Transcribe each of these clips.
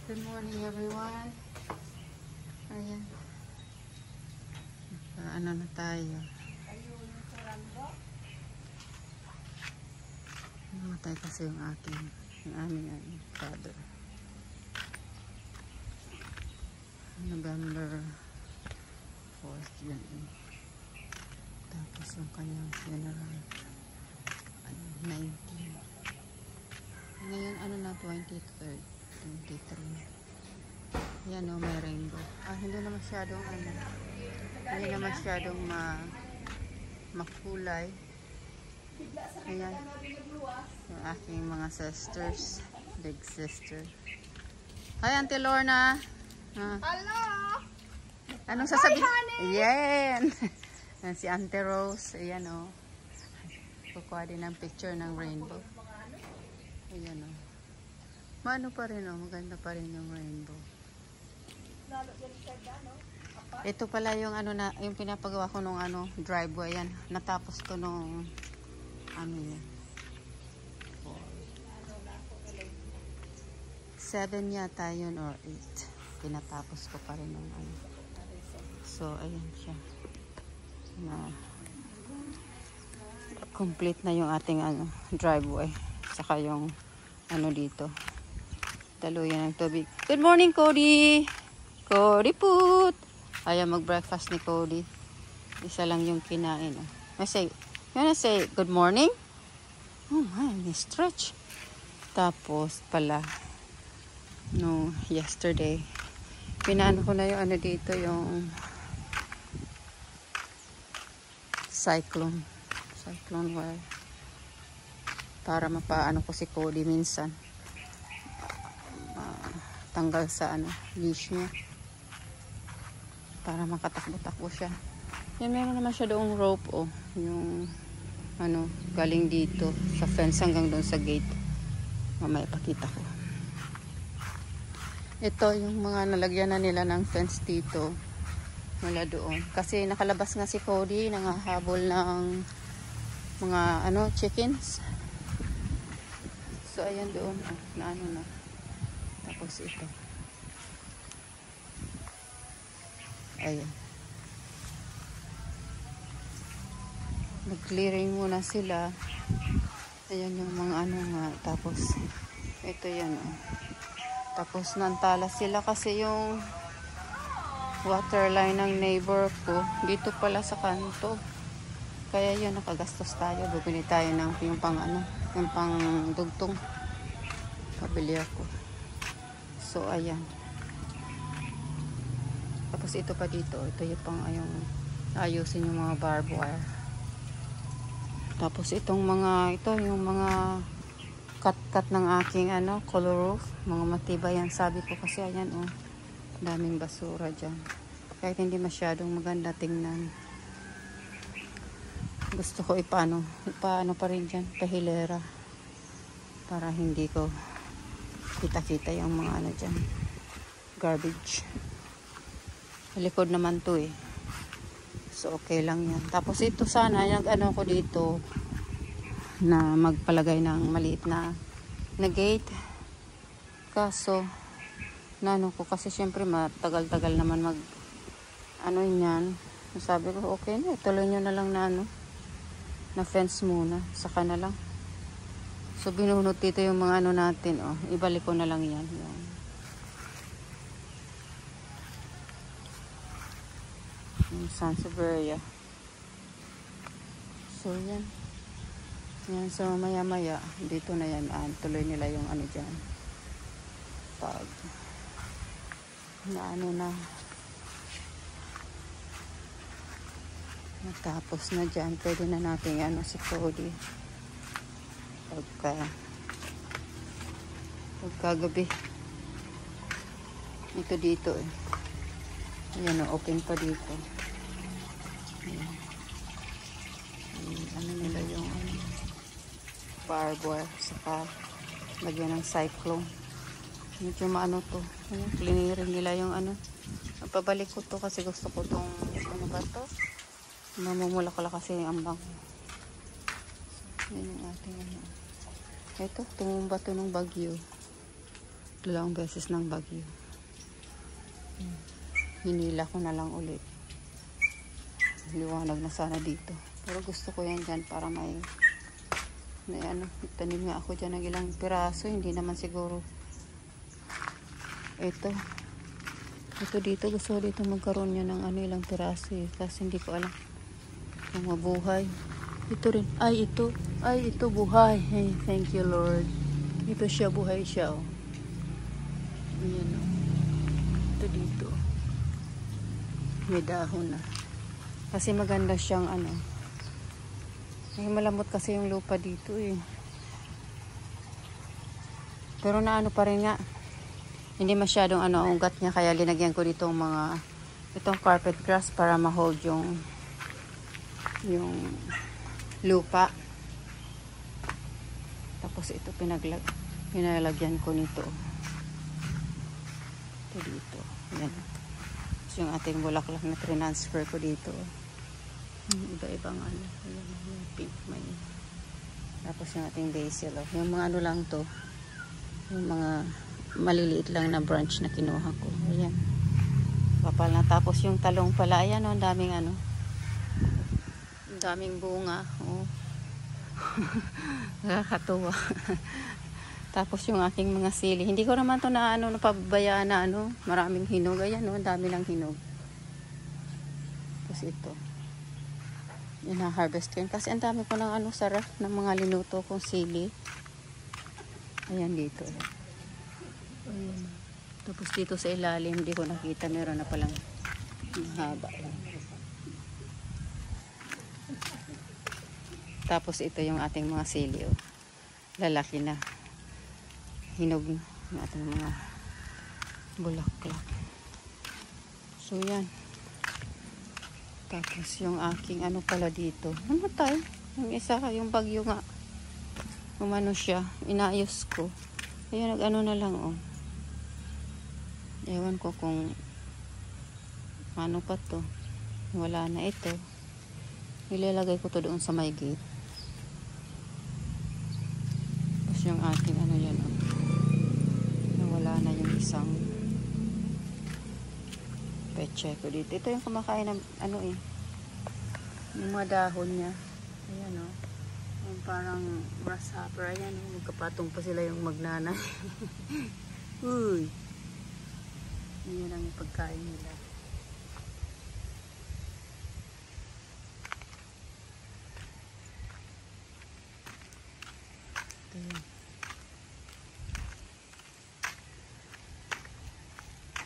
Good morning everyone. Ayan. Ano na tayo? Namatay kasi yung aming father. November 4th yun. Tapos yung kanyang funeral 19. Ngayon ano na 23rd. 23. Yan o, may rainbow. Hindi na masyadong hindi na masyadong makulay. Ayan. Yung aking mga sisters. Big sister. Hi, Auntie Lorna. Hello! Anong sasabihin? Yan! Si Auntie Rose. Ayan o. Kukuha din ng picture ng rainbow. Ayan o. Maano pa rin o. Maganda pa rin yung rainbow. Ito pala yung yung pinapagawa ko nung driveway. Yan. Natapos ko nung yan. 7 yata yun or 8. Pinatapos ko pa rin nung So, ayan siya. Complete na yung ating driveway. Saka yung dito. Daluyan ng tubig. Good morning, Cody! Cody Put! Ayaw mag-breakfast ni Cody. Isa lang yung kinain. You wanna say good morning? Oh my, stretch. Tapos pala, yesterday, pinaano ko na yung dito, yung cyclone wire. Para mapaano ko si Cody minsan. Tanggal sa leash niya para makatakbo-takbo siya. Yan, meron naman siya doong rope yung galing dito sa fence hanggang doon sa gate. Mamaya pakita ko. Ito yung mga nalagyan na nila ng fence dito mula doon kasi nakalabas nga si Cody, nangahabol ng mga chickens. So ayan doon na. Tapos ito. Ayan. Nag-clearing muna sila. Ayan yung mga nga. Tapos ito yan. Tapos nantala sila kasi yung water line ng neighbor ko dito pala sa kanto. Kaya yun, nakagastos tayo. Bumili tayo ng yung pang dugtong. Pabili ako. So, ayan. Tapos ito pa dito. Ito yung pang ayusin yung mga barbed wire. Tapos itong yung mga cut ng aking color roof. Mga matibay yan. Sabi ko kasi ayan daming basura dyan. Kahit hindi masyadong maganda tingnan. Gusto ko ipaano pa rin dyan. Pahilera. Para hindi ko kita yung mga dyan. Garbage. Likod naman to So okay lang yan. Tapos ito sana ko dito na magpalagay ng maliit na gate. Kaso ko kasi syempre matagal-tagal naman yan. Sabi ko okay na, ituloy nyo na lang na fence muna, saka na lang. So binunot dito yung mga natin ibalik ko na lang yan. Yung Sansevieria. So yan. So maya dito na yan. Tuloy nila yung dyan. Pag na natapos na dyan, pwede na natin si Cody pagkagabi ito dito ayan open pa dito. Ayan. Nila yung barbed wire saka lagyan ng cyclone. Medyo to. Ayan, clearing nila yung pabalik ko to kasi gusto ko tong ba to? Mamumula-kula kasi ang bang. Yan yung ating ito, tumumba to ng bagyo. 2 beses ng bagyo. Hinila ko na lang ulit. Liwanag na sana dito. Pero gusto ko yan dyan para may ano, tanim nga ako dyan ng ilang piraso. Hindi naman siguro. Ito dito. Gusto ko dito magkaroon niya ng ano, ilang piraso eh. Kasi hindi ko alam kung mabuhay. Ito rin. Ito buhay. Hey, thank you Lord. Ito siya, buhay siya oh. Ayan oh. Ito dito. May dahon na. Kasi maganda siyang ano. Malambot kasi yung lupa dito eh. Pero naano pa rin nga. Hindi masyadong ano ugat niya. Kaya linagyan ko dito itong carpet grass para ma-hold yung lupa. Tapos ito pinalagyan ko nito. Ito dito. Ayan. Tapos yung ating bulaklak na transfer ko dito. Iba-ibang ano. Ayan, yung pink may. Tapos yung ating basil. Oh. Yung mga ano lang to. Yung mga maliliit lang na branch na kinuha ko. Ayan. Kapal na. Tapos yung talong pala. Ayan o. Ang daming ano. Ang daming bunga. Oh. Nakakatuwa. Tapos yung aking mga sili. Hindi ko naman to na ano. Napabayaan na ano. Maraming hinog. Ayan o. Ang dami ng hinog. Tapos ito. Ina-harvest ko yun. Kasi ang dami ko ng ano sarap ng mga linuto kong sili. Ayan dito. Ayan. Tapos dito sa ilalim, hindi ko nakita. Meron na palang haba. Tapos ito yung ating mga sili. Oh. Lalaki na. Hinog yung ating mga bulaklak. So yan. Tapos yung aking ano pala dito. Namatay. Yung isa, yung bagyo nga. Umano siya. Inayos ko. Ayun, nag-ano na lang oh. Ewan ko kung ano pa to. Wala na ito. Nilalagay ko to doon sa my gate. Tapos yung ating ano yan oh. Nawala na yung isang peche ko dito. Ito yung kumakain ng ano eh. Yung mga dahon niya. Ayan o. Yung parang grasshopper. Ayan o. Magkapatong pa sila yung magnanay. Uy. Ayan ang pagkain nila. Ito yun.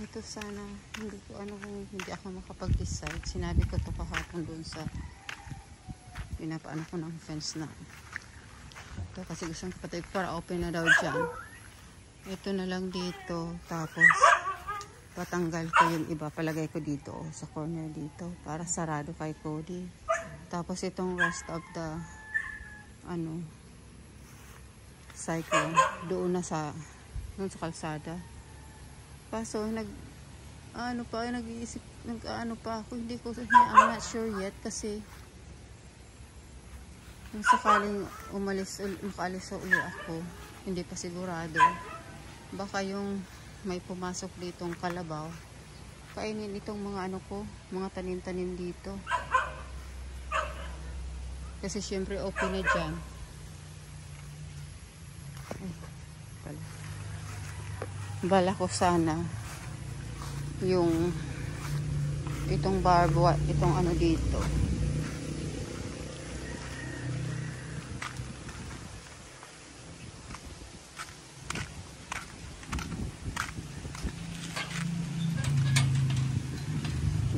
Ito sana, hindi ako makapag-decide. Sinabi ko to kahapon doon sa pinapaano ko ng fence na. Ito kasi gusto ng kapatid para open na daw dyan. Ito na lang dito. Tapos, patanggal ko yung iba. Palagay ko dito sa corner dito. Para sarado kay Cody. Tapos itong rest of the cycle doon sa kalsada. Kaso, nag-iisip, pa ako, I'm not sure yet kasi kung sakaling makaalis uli ako, hindi pa sigurado. Baka yung may pumasok ditong kalabaw, kainin itong mga mga tanim-tanim dito. Kasi syempre open na dyan. Bala ko sana itong barbwa, itong ano dito.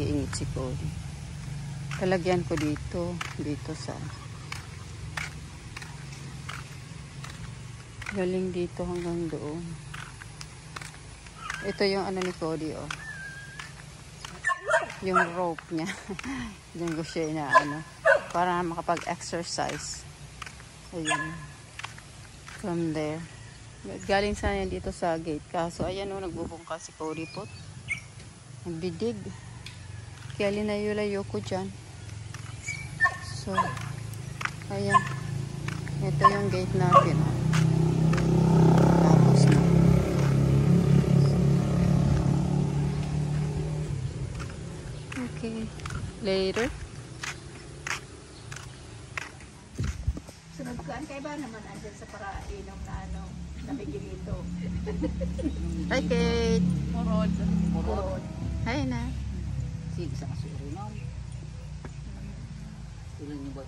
Iingit si Cody. Talagyan ko dito sa galing dito hanggang doon. Ito yung ano ni Cody oh. Yung rope niya. Diyan ko siya para makapag-exercise. Ayan. From there. Galing sana yan dito sa gate. Kaso ayan oh, nagbubungka si Cody po. Nagbidig. Kaya linayo-layo ko dyan. So, ayan. Ito yung gate natin. Tapos na. Okay. Later. Sunod ko, kaya ba naman andyan sa parainom na ano, sa Miguelito? Hi, Kate. Murod. Murod. Hi na. Sige sa kasurin, no? Tuloy niyo ba